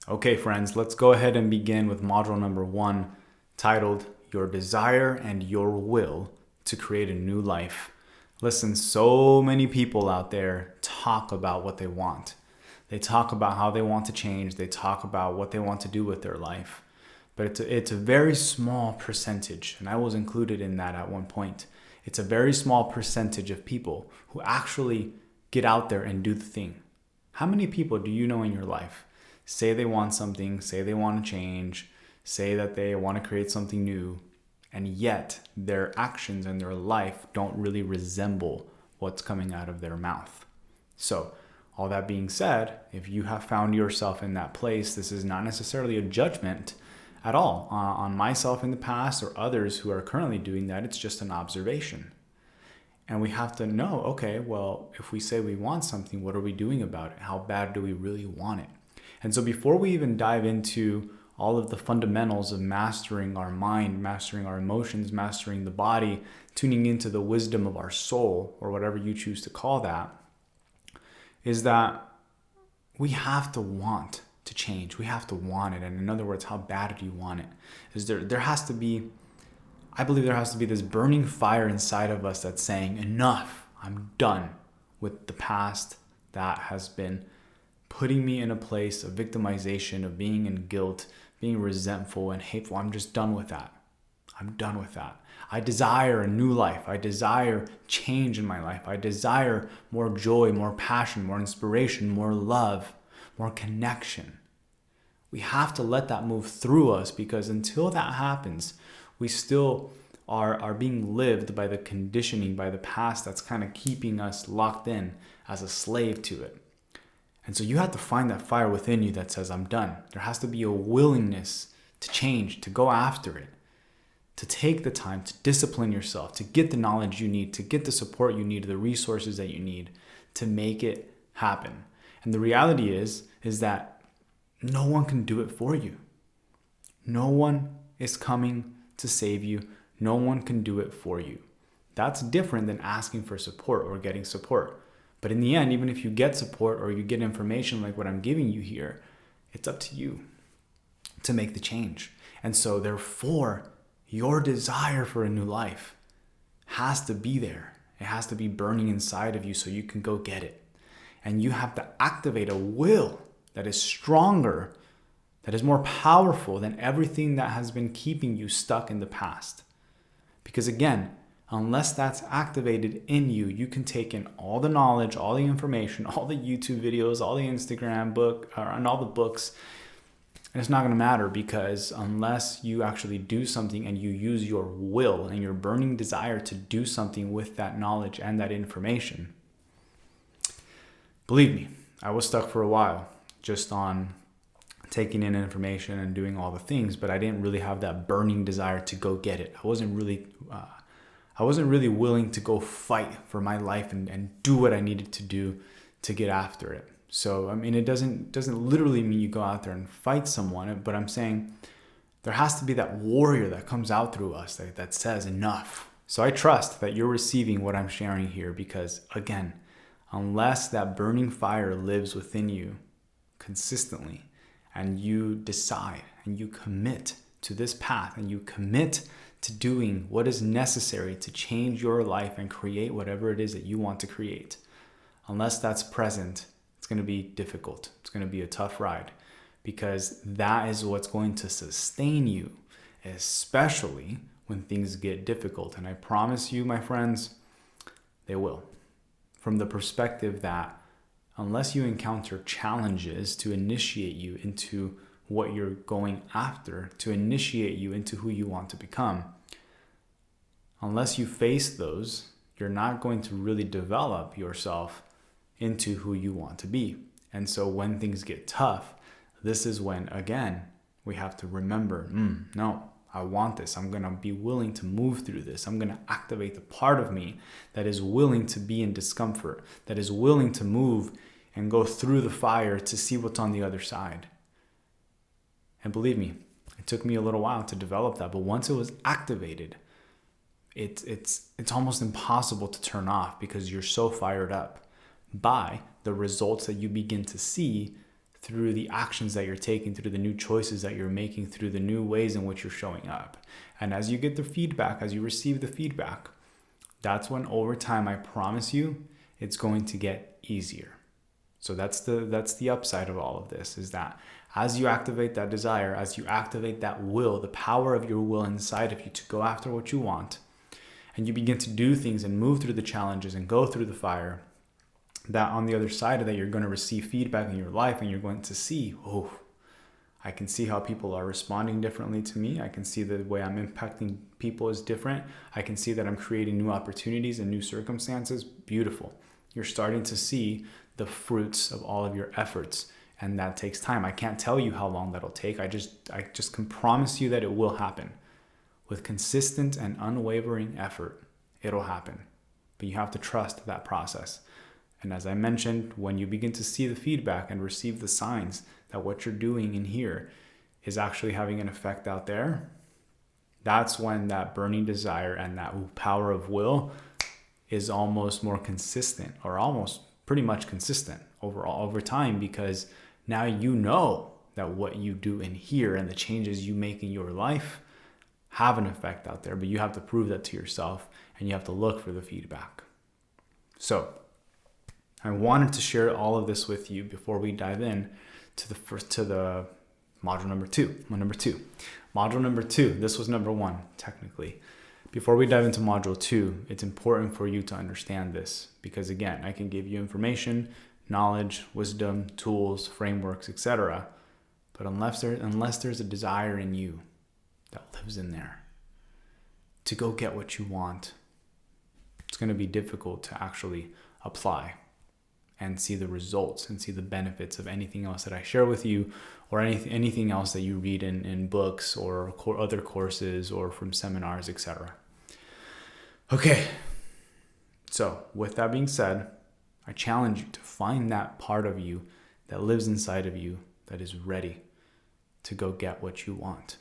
Okay, friends, let's go ahead and begin with module number 1, titled Your Desire and Your Will to Create a New Life. Listen, so many people out there talk about what they want. They talk about how they want to change. They talk about what they want to do with their life. But it's a very small percentage, and I was included in that at one point. It's a very small percentage of people who actually get out there and do the thing. How many people do you know in your life say they want something, say they want to change, say that they want to create something new, and yet their actions and their life don't really resemble what's coming out of their mouth? So, all that being said, if you have found yourself in that place, this is not necessarily a judgment at all on myself in the past or others who are currently doing that. It's just an observation. And we have to know, okay, well, if we say we want something, what are we doing about it? How bad do we really want it? And so before we even dive into all of the fundamentals of mastering our mind, mastering our emotions, mastering the body, tuning into the wisdom of our soul, or whatever you choose to call that, is that we have to want to change. We have to want it. And in other words, how bad do you want it? Is there has to be, I believe there has to be this burning fire inside of us that's saying, enough, I'm done with the past that has been putting me in a place of victimization, of being in guilt, being resentful and hateful. I'm just done with that. I'm done with that. I desire a new life. I desire change in my life. I desire more joy, more passion, more inspiration, more love, more connection. We have to let that move through us, because until that happens, we still are being lived by the conditioning, by the past that's kind of keeping us locked in as a slave to it. And so you have to find that fire within you that says, I'm done. There has to be a willingness to change, to go after it, to take the time to discipline yourself, to get the knowledge you need, to get the support you need, the resources that you need to make it happen. And the reality is that no one can do it for you. No one is coming to save you. No one can do it for you. That's different than asking for support or getting support. But in the end, even if you get support or you get information like what I'm giving you here, it's up to you to make the change. And so therefore, your desire for a new life has to be there. It has to be burning inside of you so you can go get it. And you have to activate a will that is stronger, that is more powerful than everything that has been keeping you stuck in the past. Because again, unless that's activated in you, you can take in all the knowledge, all the information, all the YouTube videos, all the Instagram book, and all the books, and it's not going to matter, because unless you actually do something and you use your will and your burning desire to do something with that knowledge and that information, believe me, I was stuck for a while just on taking in information and doing all the things, but I didn't really have that burning desire to go get it. I wasn't really willing to go fight for my life and do what I needed to do to get after it. So, I mean, it doesn't literally mean you go out there and fight someone, but I'm saying there has to be that warrior that comes out through us that says enough. So I trust that you're receiving what I'm sharing here, because again, unless that burning fire lives within you consistently, and you decide and you commit to this path and you commit to doing what is necessary to change your life and create whatever it is that you want to create, unless that's present, it's going to be difficult. It's going to be a tough ride, because that is what's going to sustain you, especially when things get difficult. And I promise you, my friends, they will. From the perspective that unless you encounter challenges to initiate you into what you're going after, to initiate you into who you want to become, unless you face those, you're not going to really develop yourself into who you want to be. And so when things get tough, this is when, again, we have to remember, no, I want this. I'm going to be willing to move through this. I'm going to activate the part of me that is willing to be in discomfort, that is willing to move and go through the fire to see what's on the other side. And believe me, it took me a little while to develop that, but once it was activated, it's almost impossible to turn off, because you're so fired up by the results that you begin to see through the actions that you're taking, through the new choices that you're making, through the new ways in which you're showing up. And as you get the feedback, as you receive the feedback, that's when over time, I promise you, it's going to get easier. So that's the upside of all of this, is that as you activate that desire, as you activate that will, the power of your will inside of you to go after what you want, and you begin to do things and move through the challenges and go through the fire, that on the other side of that, you're going to receive feedback in your life, and you're going to see, oh, I can see how people are responding differently to me. I can see the way I'm impacting people is different. I can see that I'm creating new opportunities and new circumstances. Beautiful. You're starting to see the fruits of all of your efforts, and that takes time. I can't tell you how long that'll take. I just can promise you that it will happen. With consistent and unwavering effort, it'll happen. But you have to trust that process. And as I mentioned, when you begin to see the feedback and receive the signs that what you're doing in here is actually having an effect out there, that's when that burning desire and that power of will is almost more consistent, or almost pretty much consistent over time, because now you know that what you do in here and the changes you make in your life have an effect out there, but you have to prove that to yourself, and you have to look for the feedback. So I wanted to share all of this with you before we dive in to the module number two. Module number two, this was number one, technically. Before we dive into module two, it's important for you to understand this, because again, I can give you information, knowledge, wisdom, tools, frameworks, etc. But unless there's a desire in you that lives in there to go get what you want, it's going to be difficult to actually apply and see the results and see the benefits of anything else that I share with you, or anything else that you read in books or other courses or from seminars, etc. Okay, so with that being said, I challenge you to find that part of you that lives inside of you that is ready to go get what you want.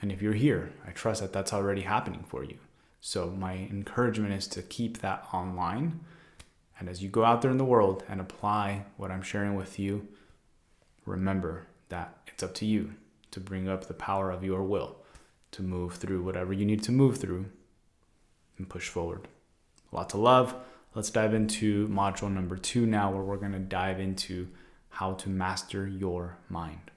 And if you're here, I trust that that's already happening for you. So my encouragement is to keep that online. And as you go out there in the world and apply what I'm sharing with you, remember that it's up to you to bring up the power of your will to move through whatever you need to move through and push forward. A lot to love. Let's dive into module number 2 now, where we're going to dive into how to master your mind.